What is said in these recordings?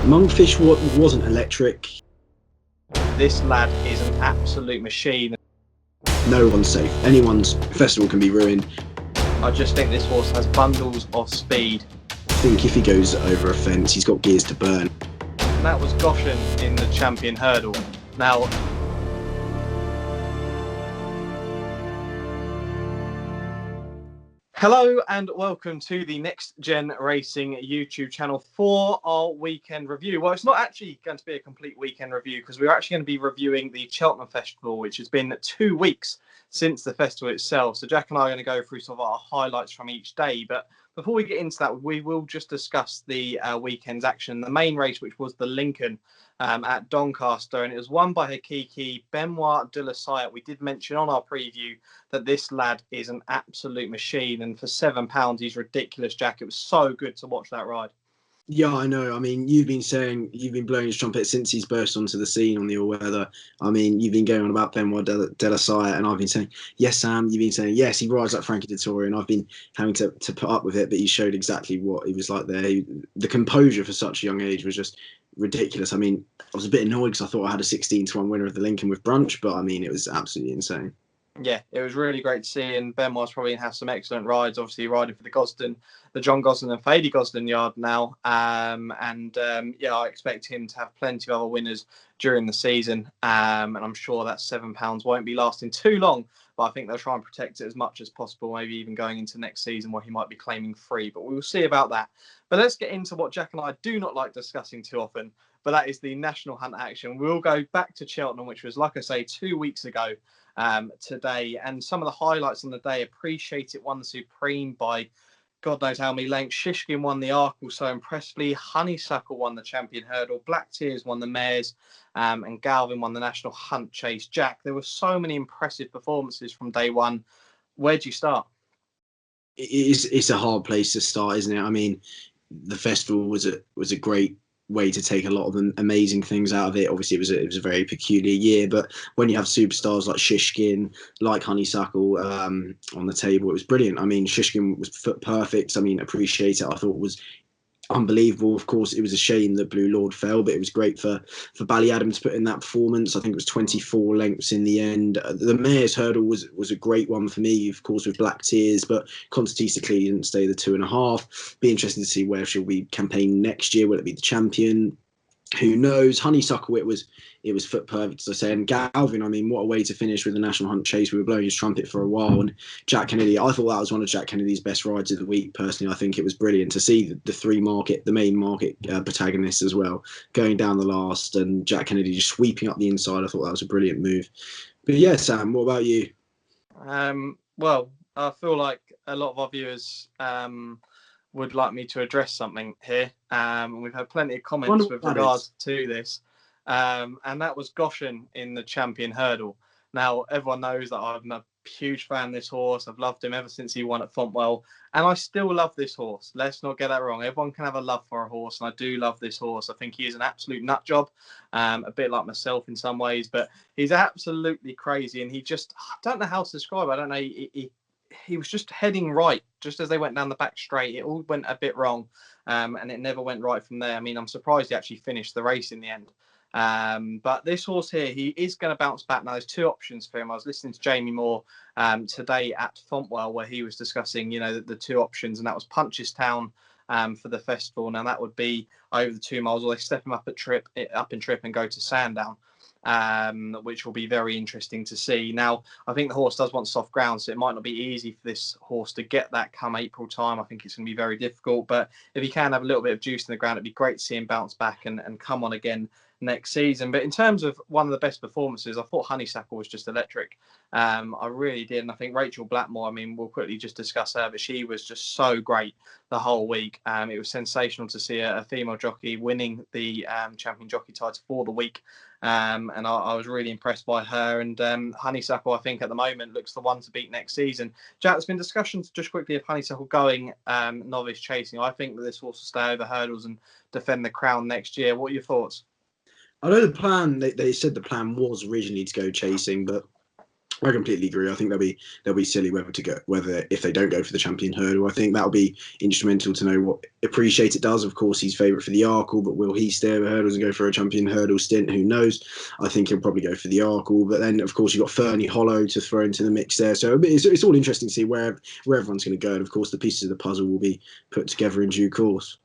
Monkfish wasn't electric. This lad is an absolute machine. No one's safe. Anyone's festival can be ruined. I just think this horse has bundles of speed. I think if he goes over a fence, he's got gears to burn. And that was Goshen in the Champion Hurdle. Now, hello and welcome to the Next Gen Racing YouTube channel for our weekend review. Well, it's not actually going to be a complete weekend review because we're actually going to be reviewing the Cheltenham Festival, which has been 2 weeks since the festival itself. So Jack and I are going to go through sort of our highlights from each day. But before we get into that, we will just discuss the weekend's action. The main race, which was the Lincoln at Doncaster, and it was won by Hakiki Benoit de la Salle. We did mention on our preview that this lad is an absolute machine, and for £7 he's ridiculous, Jack. It was so good to watch that ride. Yeah, I know. I mean, you've been blowing his trumpet since he's burst onto the scene on the all-weather. I mean, you've been going on about Benoit de la Salle, and I've been saying, yes, Sam. You've been saying, yes, he rides like Frankie Dettori, and I've been having to put up with it, but he showed exactly what he was like there. The composure for such a young age was just ridiculous. I mean, I was a bit annoyed because I thought I had a 16-1 winner of the Lincoln with Brunch, but I mean, it was absolutely insane. Yeah, it was really great to see, and Benoit's probably going to have some excellent rides. Obviously, riding for the John Gosden and Fady Gosden yard now. Yeah, I expect him to have plenty of other winners during the season. And I'm sure that £7 won't be lasting too long, but I think they'll try and protect it as much as possible, maybe even going into next season where he might be claiming free. But we will see about that. But let's get into what Jack and I do not like discussing too often, but that is the National Hunt action. We'll go back to Cheltenham, which was, like I say, 2 weeks ago. Today, and some of the highlights on the day. Appreciate It won the Supreme by God knows how many lengths. Shishkin won the Arkle so impressively. Honeysuckle won the Champion Hurdle. Black Tears won the Mares, and Galvin won the National Hunt Chase. Jack, there were so many impressive performances from day one. Where'd you start? It's a hard place to start, isn't it? I mean, the festival was a great way to take a lot of amazing things out of it. Obviously, it was a very peculiar year, but when you have superstars like Shishkin, like Honeysuckle on the table, it was brilliant. I mean, Shishkin was perfect. I mean, Appreciate It, I thought was unbelievable. Of course, it was a shame that Blue Lord fell, but it was great for Ballyadam to put in that performance. I think it was 24 lengths in the end. The Mayor's Hurdle was a great one for me, of course, with Black Tears, but Constantisa clearly didn't stay the 2.5. Be interesting to see where she'll be campaigning next year. Will it be the champion? Who knows? Honeysuckle, it was foot perfect, as I say. And Galvin, I mean, what a way to finish with the National Hunt Chase. We were blowing his trumpet for a while. And Jack Kennedy, I thought that was one of Jack Kennedy's best rides of the week. Personally, I think it was brilliant to see the main market protagonists as well, going down the last, and Jack Kennedy just sweeping up the inside. I thought that was a brilliant move. But yeah, Sam, what about you? Well, I feel like a lot of our viewers would like me to address something here. We've had plenty of comments with regards to this. And that was Goshen in the Champion Hurdle. Now, everyone knows that I'm a huge fan of this horse. I've loved him ever since he won at Fontwell. And I still love this horse. Let's not get that wrong. Everyone can have a love for a horse, and I do love this horse. I think he is an absolute nut job, a bit like myself in some ways, but he's absolutely crazy. And I don't know how to describe it. I don't know. He was just heading right, just as they went down the back straight. It all went a bit wrong, and it never went right from there. I mean, I'm surprised he actually finished the race in the end. But this horse here, he is going to bounce back. Now, there's two options for him. I was listening to Jamie Moore today at Fontwell, where he was discussing, the two options, and that was Punchestown for the festival. Now, that would be over the 2 miles, or they step him up in trip and go to Sandown. Which will be very interesting to see. Now, I think the horse does want soft ground, so it might not be easy for this horse to get that come April time. I think it's going to be very difficult, but if he can have a little bit of juice in the ground, it'd be great to see him bounce back and come on again next season. But in terms of one of the best performances, I thought Honeysuckle was just electric. I really did. And I think Rachel Blackmore, I mean, we'll quickly just discuss her, but she was just so great the whole week. It was sensational to see a female jockey winning the champion jockey title for the week. And I was really impressed by her. And Honeysuckle, I think, at the moment looks the one to beat next season. Jack, there's been discussions just quickly of Honeysuckle going novice chasing. I think that this horse will stay over hurdles and defend the crown next year. What are your thoughts? I know the plan, they said the plan was originally to go chasing, but I completely agree. I think they'll be silly whether if they don't go for the champion hurdle. I think that'll be instrumental to know what Appreciate It does. Of course, he's favourite for the Arkle, but will he stay over hurdles and go for a champion hurdle stint? Who knows? I think he'll probably go for the Arkle. But then, of course, you've got Fernie Hollow to throw into the mix there. So it's all interesting to see where everyone's going to go. And of course, the pieces of the puzzle will be put together in due course.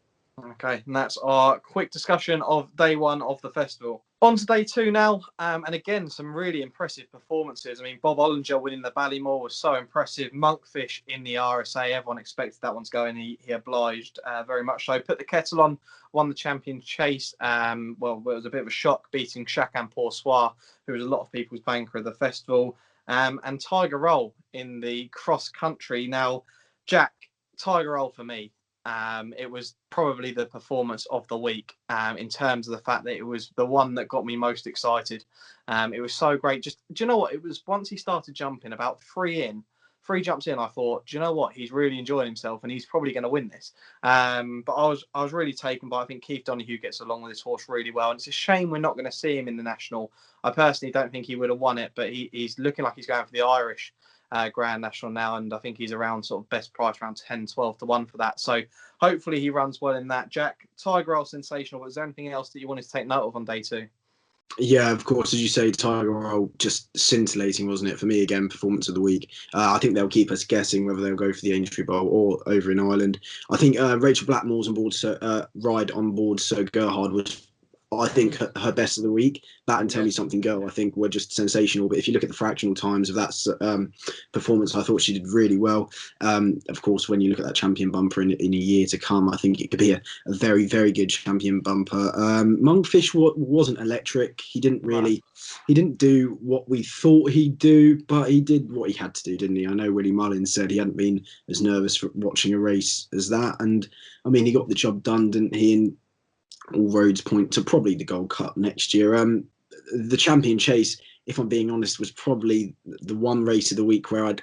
Okay, and that's our quick discussion of day one of the festival. On to day two now, and again, some really impressive performances. I mean, Bob Ollinger winning the Ballymore was so impressive. Monkfish in the RSA, everyone expected that one to go, and he obliged very much so. Put the kettle on, won the champion chase. Well, it was a bit of a shock, beating Chacun Pour Soi, who was a lot of people's banker of the festival, and Tiger Roll in the cross country. Now, Jack, Tiger Roll for me. It was probably the performance of the week in terms of the fact that it was the one that got me most excited. It was so great. Just, do you know what? It was once he started jumping, about three jumps in, I thought, do you know what? He's really enjoying himself and he's probably going to win this. But I was really taken by, I think Keith Donoghue gets along with this horse really well. And it's a shame we're not going to see him in the National. I personally don't think he would have won it, but he's looking like he's going for the Irish Grand National now, and I think he's around sort of best price around 10, 12 to 1 for that. So hopefully he runs well in that. Jack, Tiger Roll sensational. Was there anything else that you wanted to take note of on day two? Yeah, of course, as you say, Tiger Roll just scintillating, wasn't it? For me, again, performance of the week. I think they'll keep us guessing whether they'll go for the Aintree Bowl or over in Ireland. I think Rachel Blackmore's ride on board Sir Gerhard was, I think, her best of the week. That and Tell Me Something Girl, I think, were just sensational. But if you look at the fractional times of that performance, I thought she did really well. Of course, when you look at that champion bumper in a year to come, I think it could be a very, very good champion bumper. Monkfish wasn't electric. He didn't do what we thought he'd do, but he did what he had to do, didn't he? I know Willie Mullins said he hadn't been as nervous for watching a race as that. And, I mean, he got the job done, didn't he? And all roads point to probably the Gold Cup next year. The Champion Chase, if I'm being honest, was probably the one race of the week where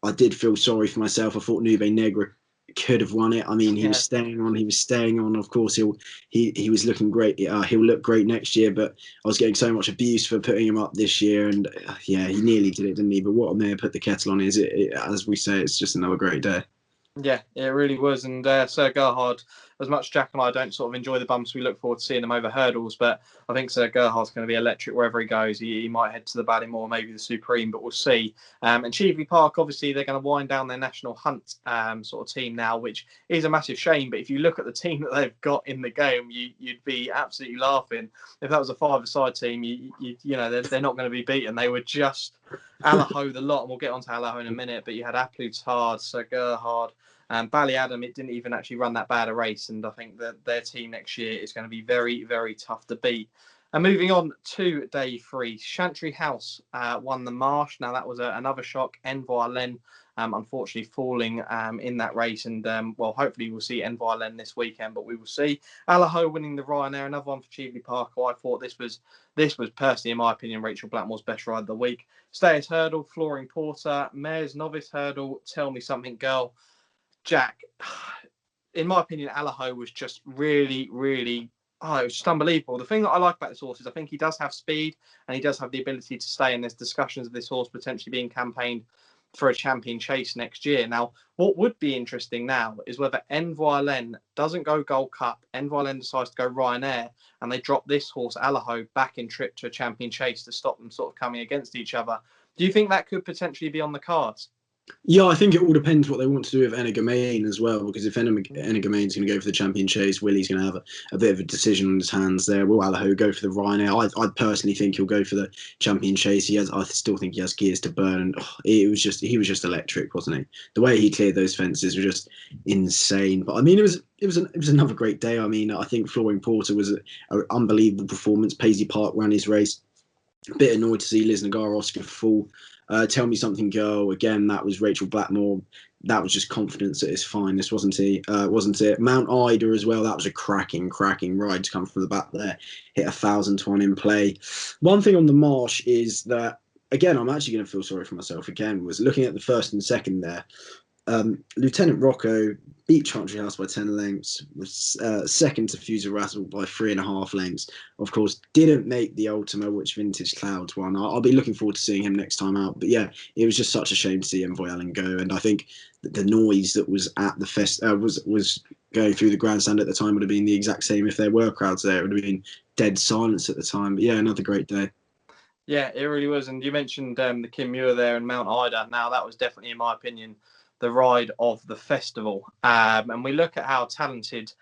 I did feel sorry for myself. I thought Nube Negra could have won it. I mean, he was staying on. Of course, he was looking great. He'll look great next year. But I was getting so much abuse for putting him up this year, and he nearly did it, didn't he? But what a mayor put the kettle on is it, as we say, it's just another great day. Yeah, it really was. And Sir Gerhard, as much Jack and I don't sort of enjoy the bumps, we look forward to seeing him over hurdles. But I think Sir Gerhard's going to be electric wherever he goes. He might head to the Ballymore, maybe the Supreme, but we'll see. And Cheveley Park, obviously, they're going to wind down their National Hunt sort of team now, which is a massive shame. But if you look at the team that they've got in the game, you'd be absolutely laughing. If that was a five-a-side team, you know, they're not going to be beaten. They were just Allaho the lot, and we'll get on to Allaho in a minute. But you had Aplutard, Sir Gerhard, Ballyadam, it didn't even actually run that bad a race, and I think that their team next year is going to be very, very tough to beat. And moving on to day three, Chantry House won the Marsh. Now that was another shock. Envoy Len, unfortunately, falling in that race, and well, hopefully we'll see Envoy Len this weekend, but we will see. Allaho winning the Ryanair, another one for Cheveley Park. I thought this was personally, in my opinion, Rachel Blackmore's best ride of the week. Stayers Hurdle, Flooring Porter, Mares Novice Hurdle, Tell Me Something Girl. Jack, in my opinion, Allaho was just really, really, it was just unbelievable. The thing that I like about this horse is I think he does have speed and he does have the ability to stay. And there's discussions of this horse potentially being campaigned for a champion chase next year. Now, what would be interesting now is whether Envoy Len doesn't go Gold Cup, Envoy Len decides to go Ryanair, and they drop this horse, Allaho, back in trip to a champion chase to stop them sort of coming against each other. Do you think that could potentially be on the cards? Yeah, I think it all depends what they want to do with Energamain as well, because if Energamain's going to go for the champion chase, Willie's going to have a bit of a decision on his hands there. Will Allaho go for the Ryanair? I personally think he'll go for the champion chase. I still think he has gears to burn, and he was just electric, wasn't he? The way he cleared those fences was just insane. But I mean, it was another great day. I mean, I think Flooring Porter was an unbelievable performance. Paisley Park ran his race. A bit annoyed to see Liz Nagara Oscar fall. Tell Me Something Girl, again, that was Rachel Blackmore. That was just confidence at its finest, wasn't it? Mount Ida as well, that was a cracking ride to come from the back there. Hit 1,000 to 1 in play. One thing on the Marsh is that, again, I'm actually going to feel sorry for myself again, was looking at the first and second there. Lieutenant Rocco beat Chantry House by 10 lengths, was second to Fuse Rattle by 3.5 lengths. Of course, didn't make the Ultima, which Vintage Clouds won. I'll be looking forward to seeing him next time out. But yeah, it was just such a shame to see Envoy Allen go. And I think that the noise that was at the was going through the grandstand at the time would have been the exact same if there were crowds there. It would have been dead silence at the time. But yeah, another great day. Yeah, it really was. And you mentioned the Kim Muir there and Mount Ida. Now, that was definitely, in my opinion, the ride of the festival. And we look at how talented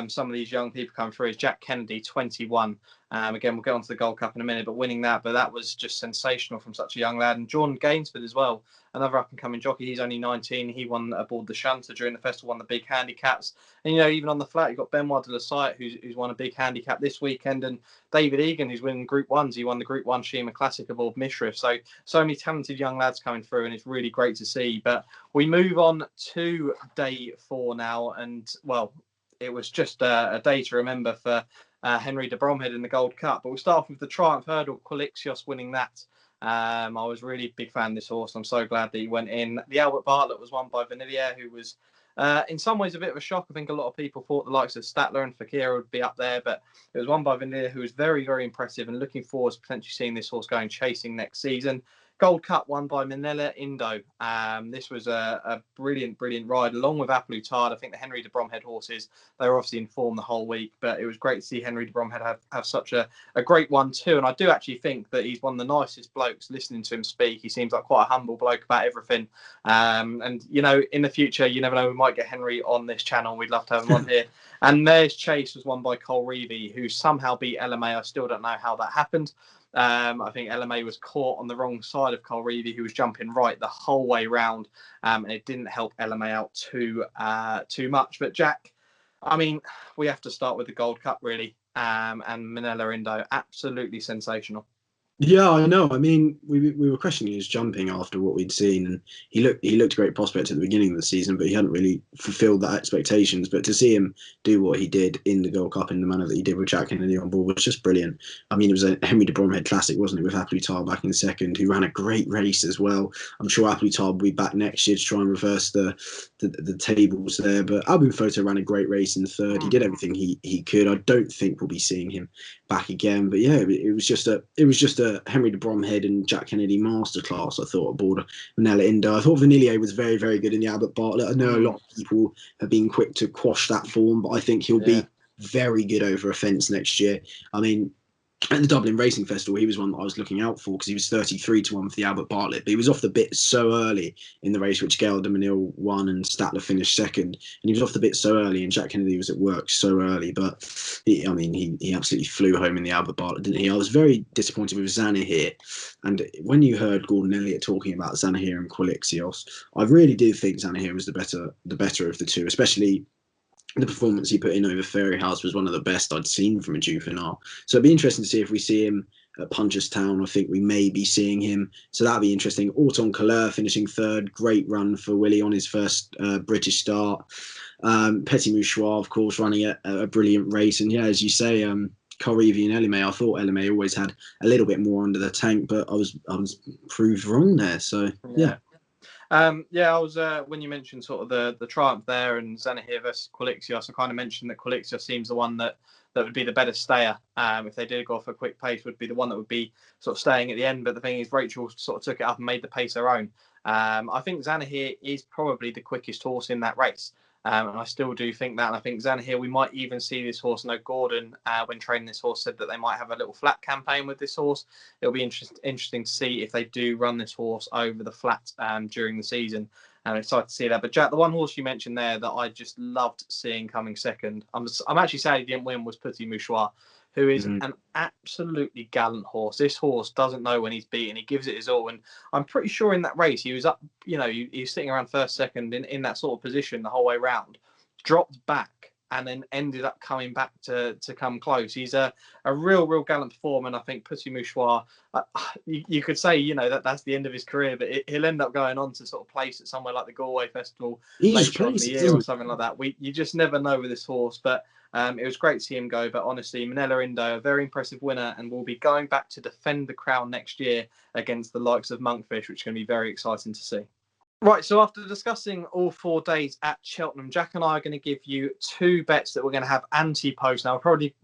some of these young people come through. Is Jack Kennedy, 21. Again, we'll get onto the Gold Cup in a minute, but winning that, but that was just sensational from such a young lad. And Jordan Gainsford as well, another up-and-coming jockey. He's only 19. He won aboard the Shunter during the festival, won the big handicaps. And, even on the flat, you've got Benoit de la Site, who's won a big handicap this weekend, and David Egan, who's winning Group 1s. He won the Group 1 Shima Classic aboard Mishriff. So many talented young lads coming through, and it's really great to see. But we move on to day 4 now, and, well, it was just a day to remember for Henry de Bromhead in the Gold Cup. But we'll start off with the Triumph Hurdle, Quilixios winning that. I was really a big fan of this horse. I'm so glad that he went in. The Albert Bartlett was won by Vanillier, who was in some ways a bit of a shock. I think a lot of people thought the likes of Statler and Fakira would be up there, but it was won by Vanillier, who was very, very impressive, and looking forward to potentially seeing this horse going chasing next season. Gold Cup won by Minella Indo. This was a brilliant, brilliant ride, along with Applutard. I think the Henry de Bromhead horses, they were obviously in form the whole week, but it was great to see Henry de Bromhead have such a great one too. And I do actually think that he's one of the nicest blokes. Listening to him speak, he seems like quite a humble bloke about everything. And, in the future, you never know, we might get Henry on this channel. We'd love to have him on here. And Mare's Chase was won by Cole Reevy, who somehow beat LMA. I still don't know how that happened. I think LMA was caught on the wrong side of Cole Reevy, who was jumping right the whole way round, and it didn't help LMA out too much. But Jack, I mean, we have to start with the Gold Cup, really, and Minella Indo, absolutely sensational. Yeah, I know. I mean, we were questioning his jumping after what we'd seen, and he looked a great prospect at the beginning of the season, but he hadn't really fulfilled that expectations. But to see him do what he did in the Gold Cup in the manner that he did with Jack Kennedy on board was just brilliant. I mean, it was a Henry de Bromhead Classic, wasn't it, with Applutard back in second, who ran a great race as well. I'm sure Applutard will be back next year to try and reverse the tables there. But Albin Photo ran a great race in third. He did everything he could. I don't think we'll be seeing him back again. But yeah, it was just a Henry de Bromhead and Jack Kennedy masterclass, I thought, aboard Minella Indo. I thought Vanillier was very, very good in the Albert Bartlett. I know a lot of people have been quick to quash that form, but I think he'll be very good over a fence next year. I mean, at the Dublin Racing Festival, he was one that I was looking out for because he was 33-1 for the Albert Bartlett, but he was off the bit so early in the race, which Gail de Menil won and Statler finished second, and he was off the bit so early, and Jack Kennedy was at work so early, but he absolutely flew home in the Albert Bartlett, didn't he? I was very disappointed with Zanahiyr, and when you heard Gordon Elliott talking about Zanahiyr and Quilixios, I really did think Zanahiyr was the better of the two, especially the performance he put in over Fairy House was one of the best I'd seen from a juvenile. So it'd be interesting to see if we see him at Punchestown. I think we may be seeing him. So that'd be interesting. Auton Couleur finishing third. Great run for Willie on his first British start. Petit Mouchoir, of course, running a brilliant race. And yeah, as you say, Cole Reevy and Elimay, I thought Elimay always had a little bit more under the tank, but I was proved wrong there. So yeah. I was when you mentioned sort of the triumph there and Zanahiyr versus Quilixios, I kind of mentioned that Quilixios seems the one that would be the better stayer. If they did go for a quick pace, would be the one that would be sort of staying at the end. But the thing is, Rachel sort of took it up and made the pace her own. I think Zanahiyr is probably the quickest horse in that race. And I still do think that. And I think Zanahiyr, we might even see this horse. No, Gordon, when training this horse, said that they might have a little flat campaign with this horse. It'll be interesting to see if they do run this horse over the flat during the season. I'm excited to see that. But Jack, the one horse you mentioned there that I just loved seeing coming second, I'm actually sad he didn't win, was Petit Mouchoir, who is an absolutely gallant horse. This horse doesn't know when he's beaten. He gives it his all. And I'm pretty sure in that race, he was up, he was sitting around first, second in that sort of position the whole way round, dropped back, and then ended up coming back to come close. He's a real gallant performer. And I think Petit Mouchoir, you could say, that's the end of his career, but he'll end up going on to sort of place at somewhere like the Galway Festival later on in the year or something like that. You just never know with this horse. But it was great to see him go. But honestly, Minella Indo, a very impressive winner, and will be going back to defend the crown next year against the likes of Monkfish, which is going to be very exciting to see. Right, so after discussing all 4 days at Cheltenham, Jack and I are going to give you 2 bets that we're going to have anti-post. Now, we're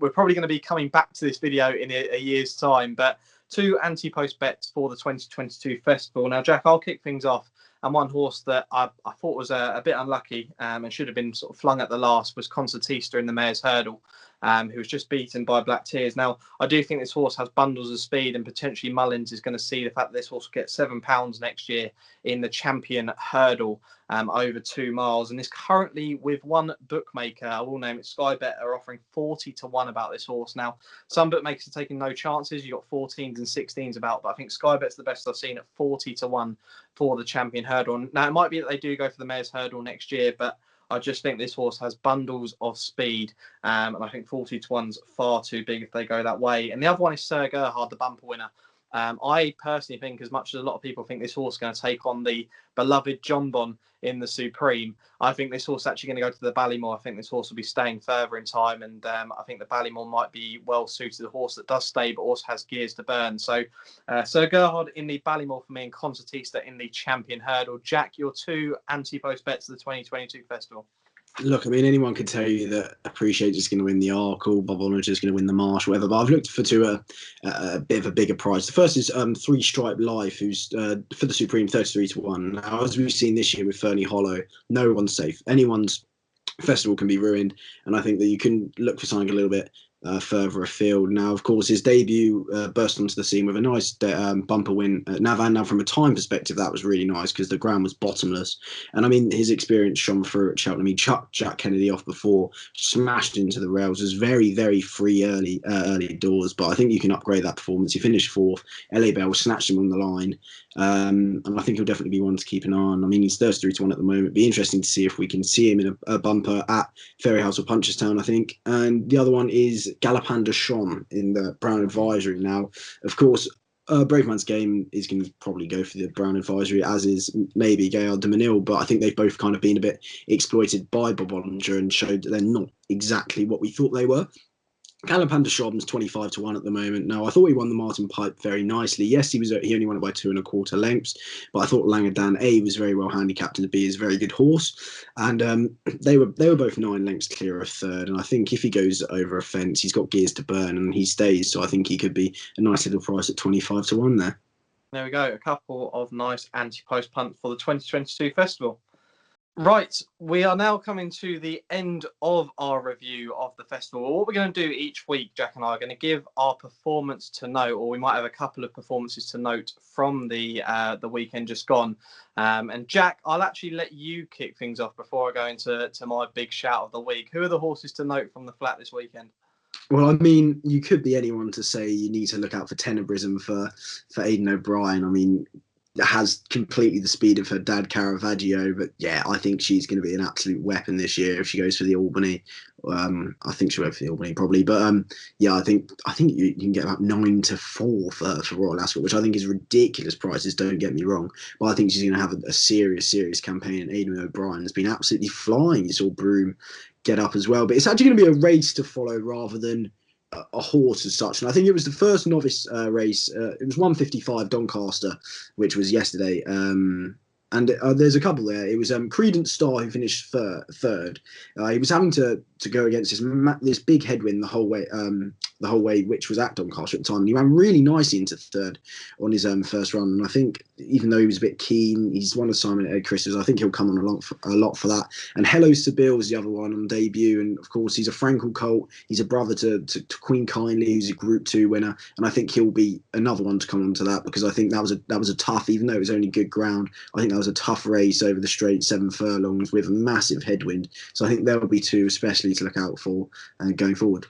probably going to be coming back to this video in a year's time, but 2 anti-post bets for the 2022 festival. Now, Jack, I'll kick things off. And one horse that I thought was a bit unlucky and should have been sort of flung at the last was Concertista in the Mayor's Hurdle, who was just beaten by Black Tears. Now, I do think this horse has bundles of speed, and potentially Mullins is going to see the fact that this horse will get £7 next year in the Champion Hurdle over 2 miles, and is currently with one bookmaker. I will name it. Sky Bet are offering 40 to 1 about this horse. Now, some bookmakers are taking no chances. You've got 14s and 16s about, but I think Sky Bet's the best I've seen at 40 to 1 for the Champion Hurdle. Now, it might be that they do go for the Mayor's Hurdle next year, but I just think this horse has bundles of speed, and I think 40 to 1's far too big if they go that way. And the other one is Sir Gerhard, the bumper winner. I personally think, as much as a lot of people think this horse is going to take on the beloved John Bon in the Supreme, I think this horse is actually going to go to the Ballymore. I think this horse will be staying further in time, and I think the Ballymore might be well suited. A horse that does stay but also has gears to burn. So Sir Gerhard in the Ballymore for me, and Concertista in the Champion Hurdle. Jack, your 2 anti-post bets of the 2022 festival. Look, I mean, anyone could tell you that Appreciate is going to win the Arkle, Bob Olinger is going to win the Marsh, whatever. But I've looked for a bit of a bigger prize. The first is 3 Stripe Life, who's for the Supreme 33 to 1. Now, as we've seen this year with Fernie Hollow, no one's safe. Anyone's festival can be ruined, and I think that you can look for something a little bit further afield. Now, of course, his debut burst onto the scene with a nice bumper win at Navan. Now, from a time perspective, that was really nice because the ground was bottomless. And I mean, his experience shone through at Cheltenham. He chucked Jack Kennedy off before, smashed into the rails. It was very, very free early doors, but I think you can upgrade that performance. He finished 4th. LA Bell snatched him on the line. And I think he'll definitely be one to keep an eye on. I mean, he's 33 to 1 at the moment. It'd be interesting to see if we can see him in a bumper at Fairyhouse or Punchestown, I think. And the other one is Galopin de Champs in the Brown Advisory. Now, of course, Brave Man's Game is going to probably go for the Brown Advisory, as is maybe Gaillard de Menil, but I think they've both kind of been a bit exploited by Bob Olinger and showed that they're not exactly what we thought they were. Galopin de Champs 25 to 1 at the moment. Now, I thought he won the Martin Pipe very nicely. Yes, he only won it by 2 1/4 lengths, but I thought Langadan A was very well handicapped, and B is a very good horse. And they were both 9 lengths clear of third. And I think if he goes over a fence, he's got gears to burn and he stays. So I think he could be a nice little price at 25 to 1 there. There we go. A couple of nice anti-post punts for the 2022 festival. Right, we are now coming to the end of our review of the festival. What we're going to do each week, Jack and I are going to give our performance to note, or we might have a couple of performances to note from the weekend just gone. And Jack, I'll actually let you kick things off before I go into my big shout of the week. Who are the horses to note from the flat this weekend? Well, I mean, you could be anyone to say you need to look out for Tenebrism for Aidan O'Brien. I mean, has completely the speed of her dad Caravaggio, but yeah, I think she's going to be an absolute weapon this year if she goes for the Albany. I think she'll go for the Albany probably, but yeah, I think you can get about 9 to 4 for Royal Ascot, which I think is ridiculous prices. Don't get me wrong, but I think she's going to have a serious campaign. And Aidan O'Brien has been absolutely flying. You saw Broome get up as well, but it's actually going to be a race to follow rather than a horse as such. And I think it was the first novice race. It was 155 Doncaster, which was yesterday. And there's a couple there. It was Credence Star who finished third. He was having to go against this big headwind the whole way, which was at Doncaster at the time. And he ran really nicely into third on his first run. And I think even though he was a bit keen, he's one of Simon Ed Chris's. I think he'll come on a lot for that. And Hello Sibyl is the other one on debut. And of course, he's a Frankel colt. He's a brother to Queen Kindly, who's a Group 2 winner. And I think he'll be another one to come onto that, because I think that was a tough, even though it was only good ground, I think that was a tough race over the straight, 7 furlongs with a massive headwind. So I think there will be 2 especially to look out for going forward.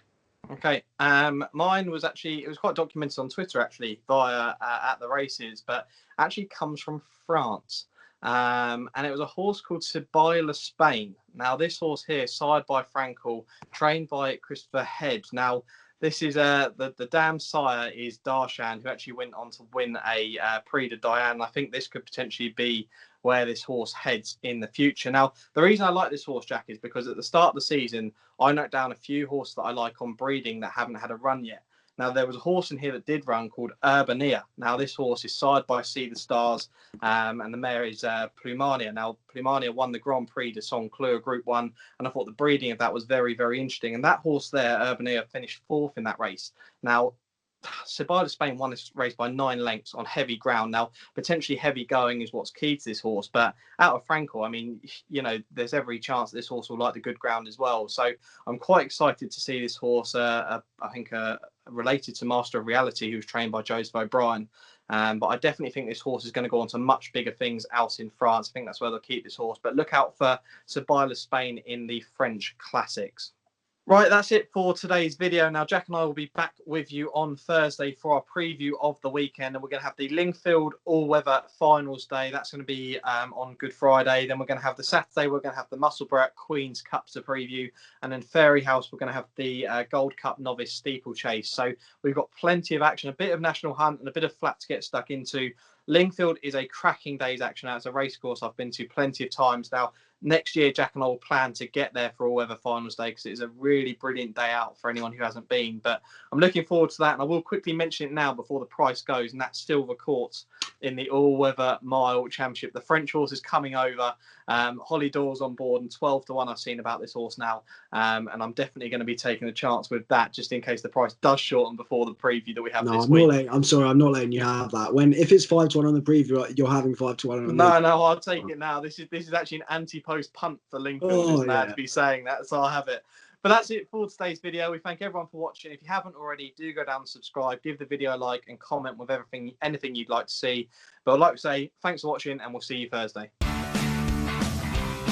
Okay, mine was it was quite documented on Twitter actually via at the races, but actually comes from France. And it was a horse called Sibylla Spain. Now, this horse here, sired by Frankel, trained by Christopher Head. Now, this is the dam sire is Darshan, who actually went on to win a Prix de Diane. I think this could potentially be where this horse heads in the future. Now, the reason I like this horse, Jack, is because at the start of the season, I note down a few horses that I like on breeding that haven't had a run yet. Now, there was a horse in here that did run called Urbania. Now, this horse is side by See the Stars, and the mare is Plumania. Now, Plumania won the Grand Prix de Saint-Cloud Group 1, and I thought the breeding of that was very, very interesting. And that horse there, Urbania, finished 4th in that race. Now, Sabida Spain won this race by 9 lengths on heavy ground. Now, potentially heavy going is what's key to this horse, but out of Frankel, I mean, you know, there's every chance this horse will like the good ground as well. So I'm quite excited to see this horse. I think related to Master of Reality, who was trained by Joseph O'Brien. But I definitely think this horse is going to go on to much bigger things out in France. I think that's where they'll keep this horse. But look out for Sabila Spain in the French Classics. Right, that's it for today's video. Now, Jack and I will be back with you on Thursday for our preview of the weekend. And we're going to have the Lingfield All-Weather Finals Day. That's going to be on Good Friday. Then we're going to have the Saturday. We're going to have the Musselburgh Queen's Cup to preview. And then Fairy House, we're going to have the Gold Cup Novice Steeplechase. So we've got plenty of action, a bit of National Hunt and a bit of flat to get stuck into. Lingfield is a cracking day's action. It's a race course I've been to plenty of times now. Next year, Jack and I will plan to get there for All-Weather Finals Day because it is a really brilliant day out for anyone who hasn't been. But I'm looking forward to that, and I will quickly mention it now before the price goes, and that's Silver Courts in the All-Weather Mile Championship. The French horse is coming over. Holly Dawes on board, and 12 to 1 I've seen about this horse now. And I'm definitely going to be taking a chance with that just in case the price does shorten before the preview that we have this week. I'm sorry, I'm not letting you have that. If it's 5 to 1 on the preview, you're having 5 to 1 on the No, I'll take it now. This is actually an anti-post punt for Lingfield, to be saying that, so I'll have it. But that's it for today's video. We thank everyone for watching. If you haven't already, do go down and subscribe, give the video a like, and comment with anything you'd like to see. But I'd like to say thanks for watching, and we'll see you Thursday.